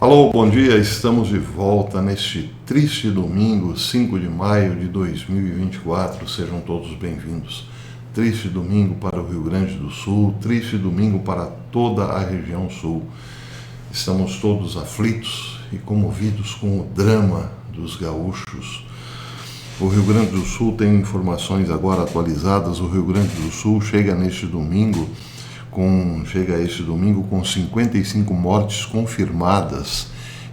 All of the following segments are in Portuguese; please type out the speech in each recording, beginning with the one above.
Alô, bom dia, estamos de volta neste triste domingo, 5 de maio de 2024, sejam todos bem-vindos. Triste domingo para o Rio Grande do Sul, triste domingo para toda a região sul. Estamos todos aflitos e comovidos com o drama dos gaúchos. O Rio Grande do Sul tem informações agora atualizadas, o Rio Grande do Sul chega a este domingo com 55 mortes confirmadas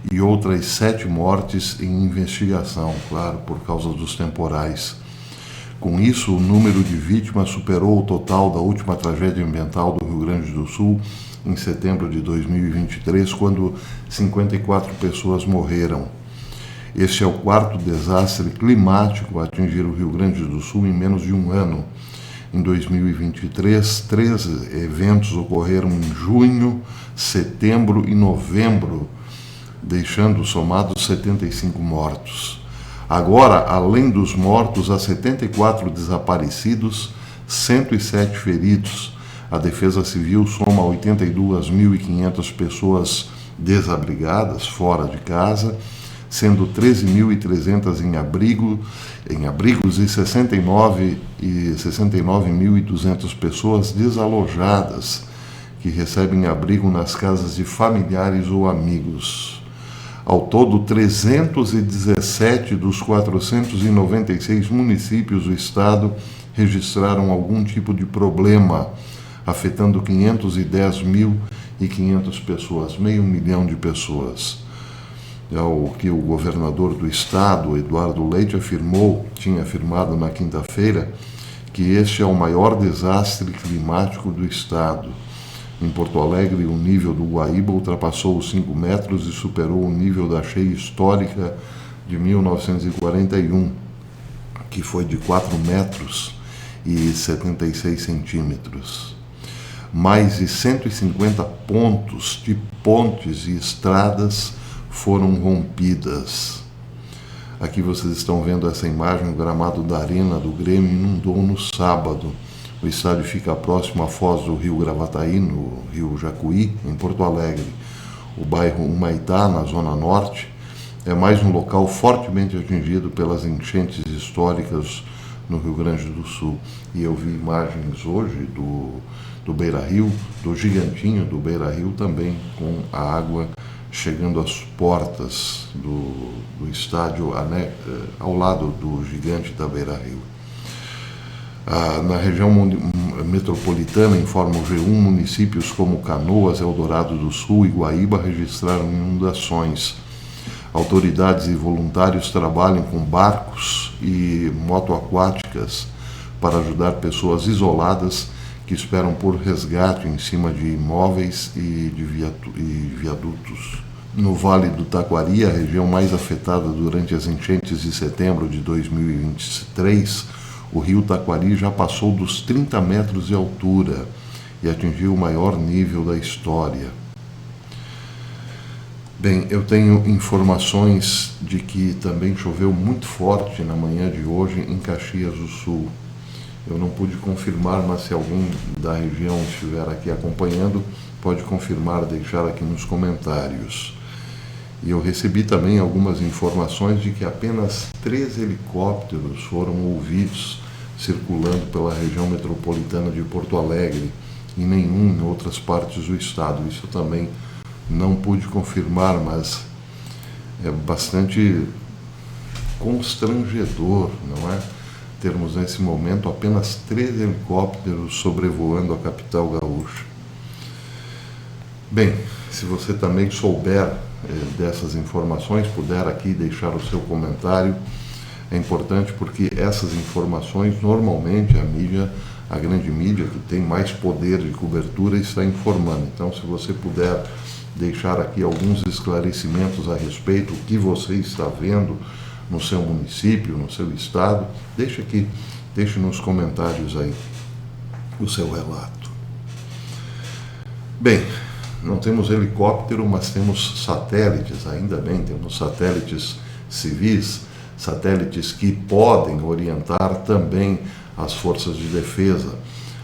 e outras 7 mortes em investigação, claro, por causa dos temporais. Com isso, o número de vítimas superou o total da última tragédia ambiental do Rio Grande do Sul em setembro de 2023, quando 54 pessoas morreram. Este é o quarto desastre climático a atingir o Rio Grande do Sul em menos de um ano. Em 2023, 3 eventos ocorreram em junho, setembro e novembro, deixando somados 75 mortos. Agora, além dos mortos, há 74 desaparecidos, 107 feridos. A Defesa Civil soma 82.500 pessoas desabrigadas, fora de casa, sendo 13.300 em abrigos e 69.200 pessoas desalojadas, que recebem abrigo nas casas de familiares ou amigos. Ao todo, 317 dos 496 municípios do estado registraram algum tipo de problema, afetando 510.500 pessoas, meio milhão de pessoas. É o que o governador do estado, Eduardo Leite, tinha afirmado na quinta-feira, que este é o maior desastre climático do estado. Em Porto Alegre, o nível do Guaíba ultrapassou os 5 metros e superou o nível da cheia histórica de 1941, que foi de 4 metros e 76 centímetros. Mais de 150 pontos de pontes e estradas foram rompidas. Aqui vocês estão vendo essa imagem, o gramado da Arena do Grêmio inundou no sábado. O estádio fica próximo à foz do rio Gravataí, no rio Jacuí, em Porto Alegre. O bairro Humaitá, na zona norte, é mais um local fortemente atingido pelas enchentes históricas no Rio Grande do Sul. E eu vi imagens hoje do Beira-Rio, do gigantinho do Beira-Rio, também com a água chegando às portas do estádio, ao lado do gigante da Beira-Rio. Na região metropolitana, informa o G1, municípios como Canoas, Eldorado do Sul e Guaíba registraram inundações. Autoridades e voluntários trabalham com barcos e motoaquáticas para ajudar pessoas isoladas que esperam por resgate em cima de imóveis e viadutos. No Vale do Taquari, a região mais afetada durante as enchentes de setembro de 2023, o rio Taquari já passou dos 30 metros de altura e atingiu o maior nível da história. Bem, eu tenho informações de que também choveu muito forte na manhã de hoje em Caxias do Sul. Eu não pude confirmar, mas se alguém da região estiver aqui acompanhando, pode confirmar, deixar aqui nos comentários. E eu recebi também algumas informações de que apenas 3 helicópteros foram ouvidos circulando pela região metropolitana de Porto Alegre e nenhum em outras partes do estado. Isso eu também não pude confirmar, mas é bastante constrangedor, não é? Termos nesse momento apenas 3 helicópteros sobrevoando a capital gaúcha. Bem, se você também souber dessas informações, puder aqui deixar o seu comentário, é importante porque essas informações normalmente a grande mídia que tem mais poder de cobertura está informando. Então, se você puder deixar aqui alguns esclarecimentos a respeito do que você está vendo no seu município, no seu estado, deixe nos comentários aí o seu relato. Bem, não temos helicóptero, mas temos satélites, ainda bem, temos satélites civis, satélites que podem orientar também as forças de defesa.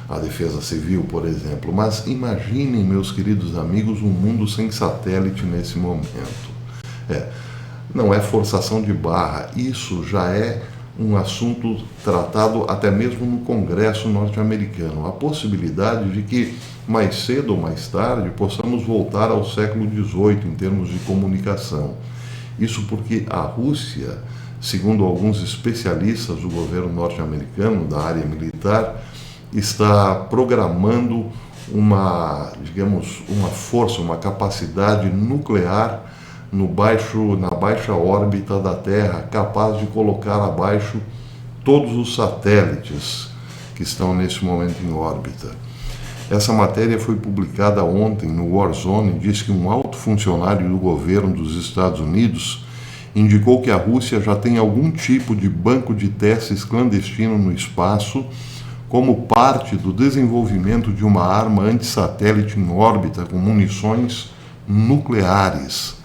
a defesa civil, por exemplo. Mas imaginem, meus queridos amigos, um mundo sem satélite nesse momento. Não é forçação de barra, isso já é um assunto tratado até mesmo no Congresso norte-americano. A possibilidade de que mais cedo ou mais tarde possamos voltar ao século XVIII em termos de comunicação. Isso porque a Rússia, segundo alguns especialistas do governo norte-americano da área militar, está programando uma força, uma capacidade nuclear na baixa órbita da Terra, capaz de colocar abaixo todos os satélites que estão nesse momento em órbita. Essa matéria foi publicada ontem no Warzone e diz que um alto funcionário do governo dos Estados Unidos indicou que a Rússia já tem algum tipo de banco de testes clandestino no espaço, como parte do desenvolvimento de uma arma antissatélite em órbita com munições nucleares.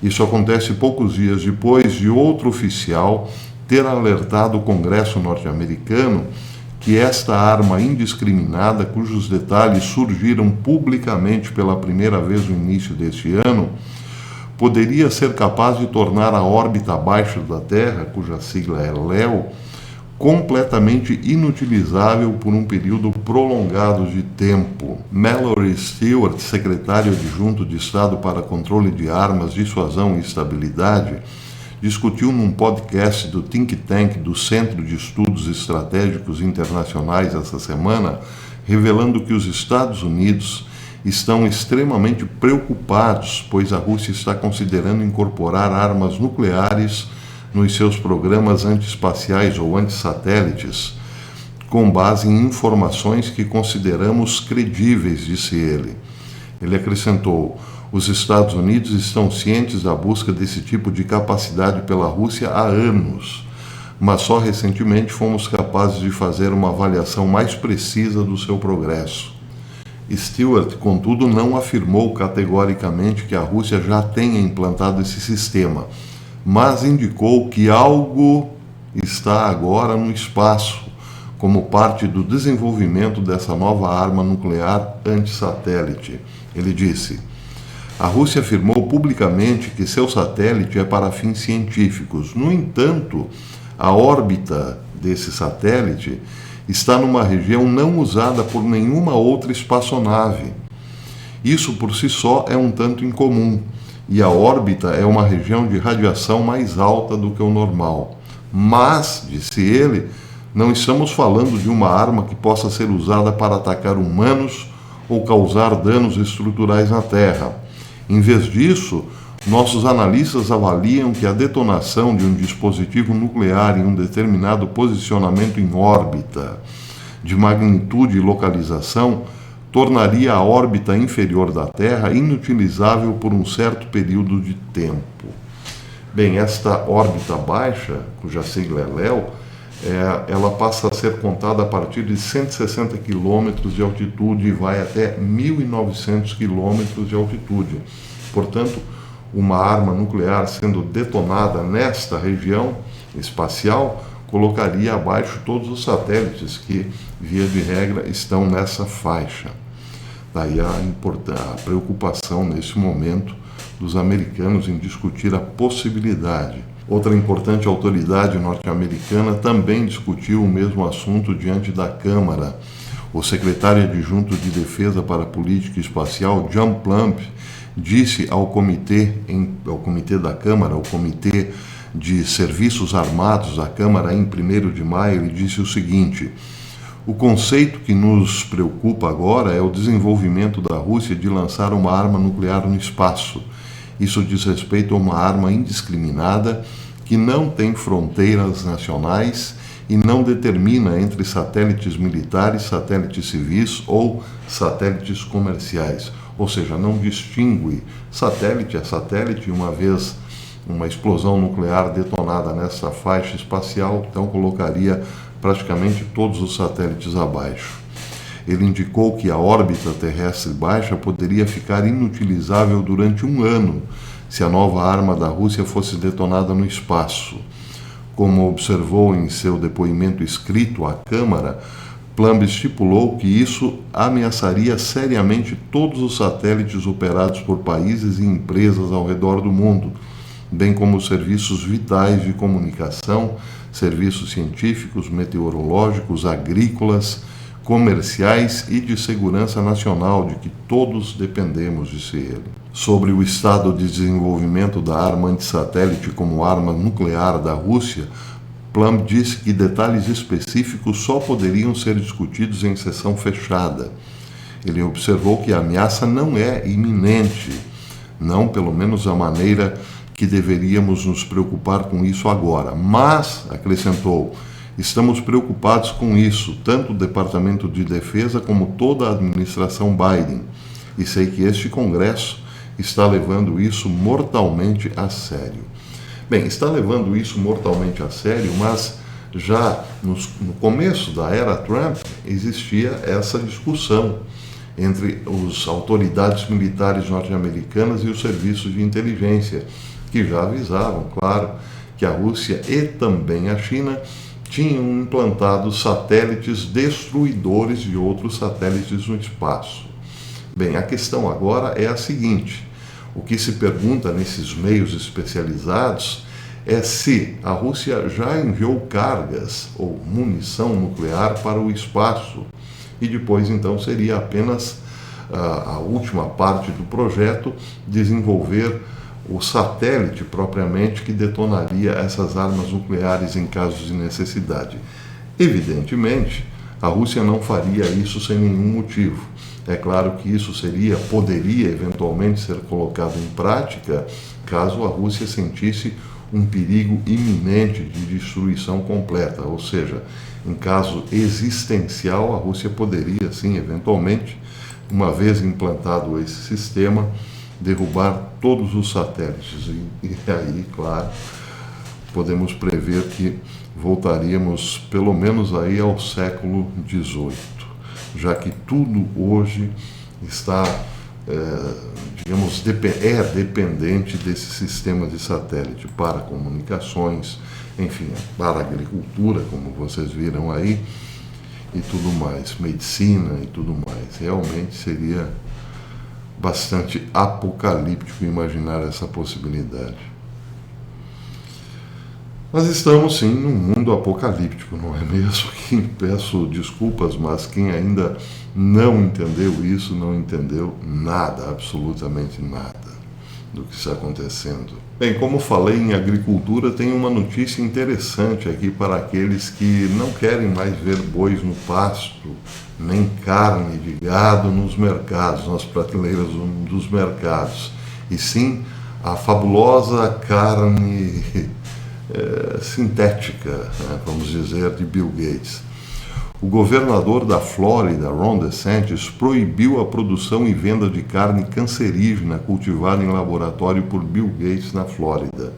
Isso acontece poucos dias depois de outro oficial ter alertado o Congresso norte-americano que esta arma indiscriminada, cujos detalhes surgiram publicamente pela primeira vez no início deste ano, poderia ser capaz de tornar a órbita abaixo da Terra, cuja sigla é LEO, completamente inutilizável por um período prolongado de tempo. Mallory Stewart, secretário adjunto de Estado para Controle de Armas, Dissuasão e Estabilidade, discutiu num podcast do think tank do Centro de Estudos Estratégicos Internacionais essa semana, revelando que os Estados Unidos estão extremamente preocupados, pois a Rússia está considerando incorporar armas nucleares nos seus programas antiespaciais ou antissatélites, com base em informações que consideramos credíveis, disse ele. Ele acrescentou: os Estados Unidos estão cientes da busca desse tipo de capacidade pela Rússia há anos, mas só recentemente fomos capazes de fazer uma avaliação mais precisa do seu progresso. Stewart, contudo, não afirmou categoricamente que a Rússia já tenha implantado esse sistema, mas indicou que algo está agora no espaço, como parte do desenvolvimento dessa nova arma nuclear antissatélite. Ele disse: a Rússia afirmou publicamente que seu satélite é para fins científicos. No entanto, a órbita desse satélite está numa região não usada por nenhuma outra espaçonave. Isso por si só é um tanto incomum, e a órbita é uma região de radiação mais alta do que o normal. Mas, disse ele, não estamos falando de uma arma que possa ser usada para atacar humanos ou causar danos estruturais na Terra. Em vez disso, nossos analistas avaliam que a detonação de um dispositivo nuclear em um determinado posicionamento em órbita, de magnitude e localização, tornaria a órbita inferior da Terra inutilizável por um certo período de tempo. Bem, esta órbita baixa, cuja sigla é LEO, ela passa a ser contada a partir de 160 km de altitude e vai até 1.900 km de altitude. Portanto, uma arma nuclear sendo detonada nesta região espacial colocaria abaixo todos os satélites que, via de regra, estão nessa faixa. Daí a preocupação nesse momento dos americanos em discutir a possibilidade. Outra importante autoridade norte-americana também discutiu o mesmo assunto diante da Câmara. O secretário adjunto de Defesa para a Política Espacial, John Plumb, disse ao comitê da Câmara, ao Comitê de Serviços Armados da Câmara, em 1º de maio, ele disse o seguinte: o conceito que nos preocupa agora é o desenvolvimento da Rússia de lançar uma arma nuclear no espaço. Isso diz respeito a uma arma indiscriminada que não tem fronteiras nacionais e não determina entre satélites militares, satélites civis ou satélites comerciais. Ou seja, não distingue satélite a satélite. Uma vez uma explosão nuclear detonada nessa faixa espacial, então colocaria praticamente todos os satélites abaixo. Ele indicou que a órbita terrestre baixa poderia ficar inutilizável durante um ano se a nova arma da Rússia fosse detonada no espaço. Como observou em seu depoimento escrito à Câmara, Plumb estipulou que isso ameaçaria seriamente todos os satélites operados por países e empresas ao redor do mundo, bem como os serviços vitais de comunicação, serviços científicos, meteorológicos, agrícolas, comerciais e de segurança nacional, de que todos dependemos, disse ele. Sobre o estado de desenvolvimento da arma antissatélite como arma nuclear da Rússia, Plumb disse que detalhes específicos só poderiam ser discutidos em sessão fechada. Ele observou que a ameaça não é iminente, não pelo menos a maneira que deveríamos nos preocupar com isso agora. Mas, acrescentou, estamos preocupados com isso, tanto o Departamento de Defesa como toda a administração Biden. E sei que este Congresso está levando isso mortalmente a sério. Bem, está levando isso mortalmente a sério, mas já no começo da era Trump existia essa discussão entre as autoridades militares norte-americanas e os serviços de inteligência, que já avisavam, claro, que a Rússia e também a China tinham implantado satélites destruidores de outros satélites no espaço. Bem, a questão agora é a seguinte: o que se pergunta nesses meios especializados é se a Rússia já enviou cargas ou munição nuclear para o espaço e depois então seria apenas a última parte do projeto desenvolver o satélite propriamente que detonaria essas armas nucleares em casos de necessidade. Evidentemente, a Rússia não faria isso sem nenhum motivo. É claro que isso poderia eventualmente ser colocado em prática caso a Rússia sentisse um perigo iminente de destruição completa, ou seja, em caso existencial, a Rússia poderia, sim, eventualmente, uma vez implantado esse sistema, derrubar todos os satélites. E aí, claro, podemos prever que voltaríamos pelo menos aí ao século XVIII, já que tudo hoje está, dependente desse sistema de satélite para comunicações, enfim, para a agricultura, como vocês viram aí, e tudo mais, medicina e tudo mais. Realmente seria bastante apocalíptico imaginar essa possibilidade. Nós estamos sim num mundo apocalíptico, não é mesmo? Peço desculpas, mas quem ainda não entendeu isso, não entendeu nada, absolutamente nada do que está acontecendo. Bem, como falei em agricultura, tem uma notícia interessante aqui para aqueles que não querem mais ver bois no pasto, nem carne de gado nos mercados, nas prateleiras dos mercados, e sim a fabulosa carne sintética, vamos dizer, de Bill Gates. O governador da Flórida, Ron DeSantis, proibiu a produção e venda de carne cancerígena cultivada em laboratório por Bill Gates na Flórida.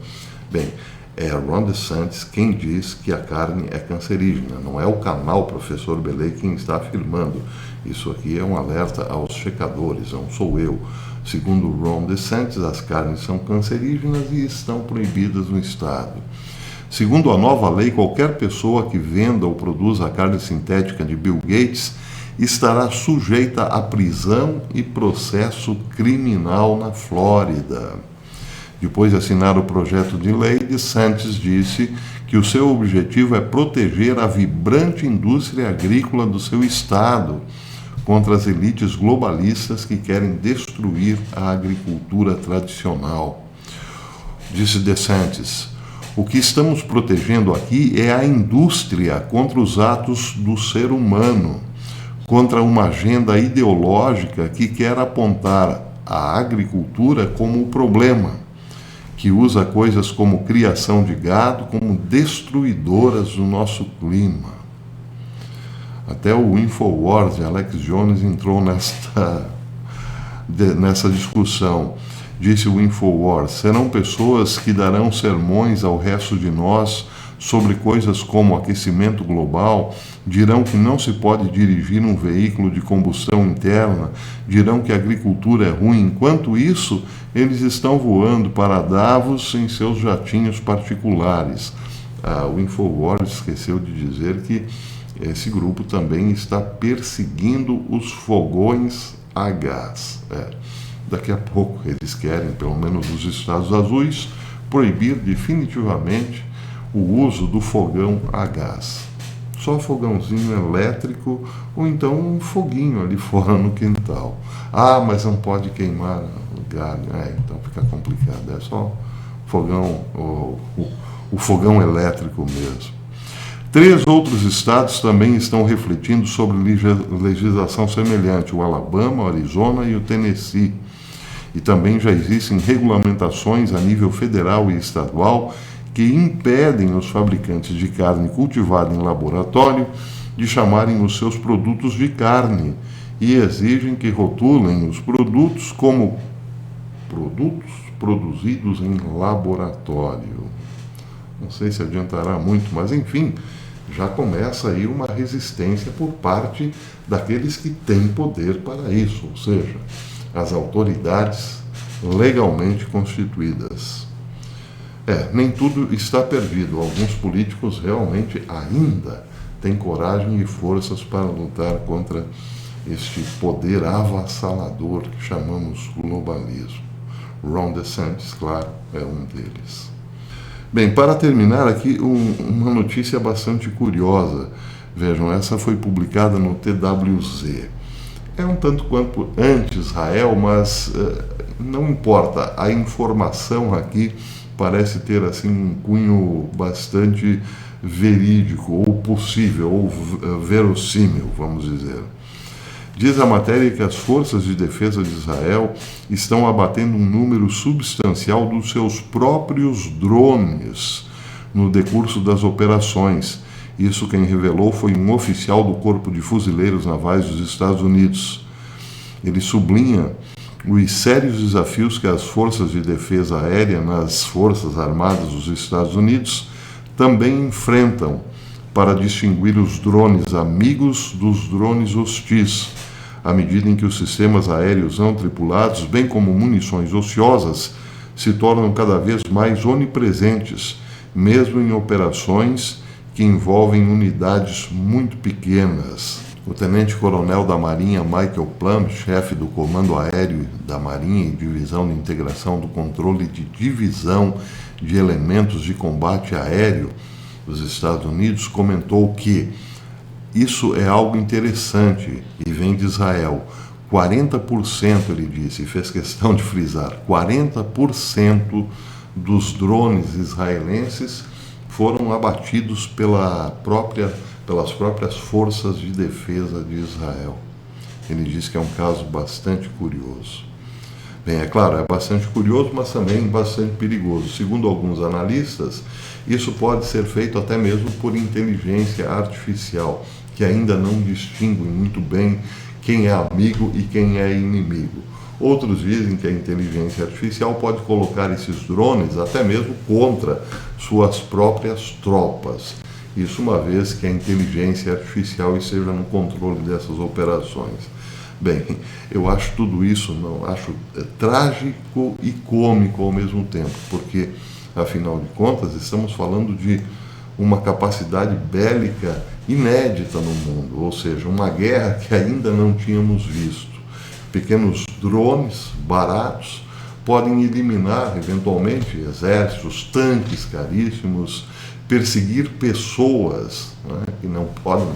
Bem, é Ron DeSantis quem diz que a carne é cancerígena, não é o canal Professor Belay quem está afirmando. Isso aqui é um alerta aos checadores, não sou eu. Segundo Ron DeSantis, as carnes são cancerígenas e estão proibidas no estado. Segundo a nova lei, qualquer pessoa que venda ou produza a carne sintética de Bill Gates estará sujeita a prisão e processo criminal na Flórida. Depois de assinar o projeto de lei, DeSantis disse que o seu objetivo é proteger a vibrante indústria agrícola do seu estado contra as elites globalistas que querem destruir a agricultura tradicional. Disse DeSantis: o que estamos protegendo aqui é a indústria contra os atos do ser humano, contra uma agenda ideológica que quer apontar a agricultura como o problema, que usa coisas como criação de gado como destruidoras do nosso clima. Até o Infowars de Alex Jones entrou nessa discussão. Disse o Infowars: serão pessoas que darão sermões ao resto de nós sobre coisas como aquecimento global, dirão que não se pode dirigir um veículo de combustão interna, dirão que a agricultura é ruim. Enquanto isso, eles estão voando para Davos em seus jatinhos particulares. O Infowars esqueceu de dizer que esse grupo também está perseguindo os fogões a gás. Daqui a pouco eles querem, pelo menos os Estados Azuis, proibir definitivamente o uso do fogão a gás. Só fogãozinho elétrico ou então um foguinho ali fora no quintal. Ah, mas não pode queimar o galho. Então fica complicado. É só fogão, o fogão elétrico mesmo. 3 outros estados também estão refletindo sobre legislação semelhante: o Alabama, o Arizona e o Tennessee. E também já existem regulamentações a nível federal e estadual que impedem os fabricantes de carne cultivada em laboratório de chamarem os seus produtos de carne e exigem que rotulem os produtos como produtos produzidos em laboratório. Não sei se adiantará muito, mas enfim, já começa aí uma resistência por parte daqueles que têm poder para isso, ou seja, as autoridades legalmente constituídas. Nem tudo está perdido. Alguns políticos realmente ainda têm coragem e forças para lutar contra este poder avassalador que chamamos globalismo. Ron DeSantis, claro, é um deles. Bem, para terminar aqui, uma notícia bastante curiosa. Vejam, essa foi publicada no TWZ. É um tanto quanto anti-Israel, mas não importa. A informação aqui parece ter assim um cunho bastante verídico, ou possível, ou verossímil, vamos dizer. Diz a matéria que as forças de defesa de Israel estão abatendo um número substancial dos seus próprios drones no decurso das operações. Isso quem revelou foi um oficial do Corpo de Fuzileiros Navais dos Estados Unidos. Ele sublinha os sérios desafios que as forças de defesa aérea nas Forças Armadas dos Estados Unidos também enfrentam para distinguir os drones amigos dos drones hostis, à medida em que os sistemas aéreos não tripulados, bem como munições ociosas, se tornam cada vez mais onipresentes, mesmo em operações que envolvem unidades muito pequenas. O tenente-coronel da Marinha Michael Plum, chefe do Comando Aéreo da Marinha e Divisão de Integração do Controle de Divisão de Elementos de Combate Aéreo dos Estados Unidos, comentou que isso é algo interessante e vem de Israel. 40%, ele disse, e fez questão de frisar, 40% dos drones israelenses foram abatidos pelas próprias forças de defesa de Israel. Ele diz que é um caso bastante curioso. Bem, é claro, é bastante curioso, mas também bastante perigoso. Segundo alguns analistas, isso pode ser feito até mesmo por inteligência artificial, que ainda não distingue muito bem quem é amigo e quem é inimigo. Outros dizem que a inteligência artificial pode colocar esses drones até mesmo contra suas próprias tropas. Isso uma vez que a inteligência artificial esteja no controle dessas operações. Bem, eu acho tudo isso, acho trágico e cômico ao mesmo tempo, porque, afinal de contas, estamos falando de uma capacidade bélica inédita no mundo, ou seja, uma guerra que ainda não tínhamos visto. Pequenos drones baratos podem eliminar, eventualmente, exércitos, tanques caríssimos, perseguir pessoas, que não podem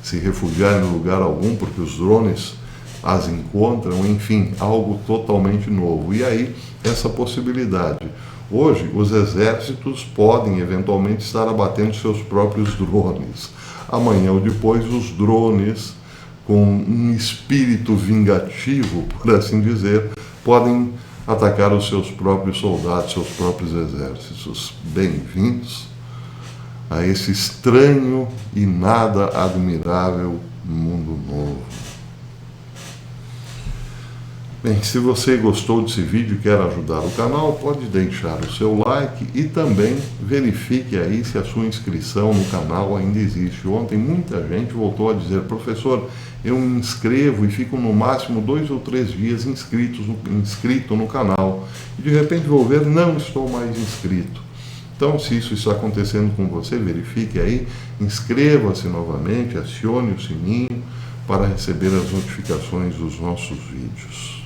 se refugiar em lugar algum porque os drones as encontram, enfim, algo totalmente novo. E aí, essa possibilidade. Hoje, os exércitos podem, eventualmente, estar abatendo seus próprios drones. Amanhã ou depois, os drones, com um espírito vingativo, por assim dizer, podem atacar os seus próprios soldados, seus próprios exércitos. Bem-vindos a esse estranho e nada admirável mundo novo. Bem, se você gostou desse vídeo e quer ajudar o canal, pode deixar o seu like e também verifique aí se a sua inscrição no canal ainda existe. Ontem muita gente voltou a dizer: professor, eu me inscrevo e fico no máximo 2 ou 3 dias inscrito no canal. E de repente vou ver, não estou mais inscrito. Então, se isso está acontecendo com você, verifique aí, inscreva-se novamente, acione o sininho para receber as notificações dos nossos vídeos.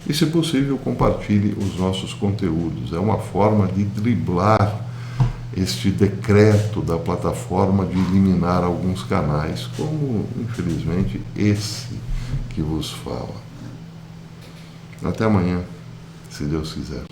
E, se possível, compartilhe os nossos conteúdos. É uma forma de driblar este decreto da plataforma de eliminar alguns canais, como, infelizmente, esse que vos fala. Até amanhã, se Deus quiser.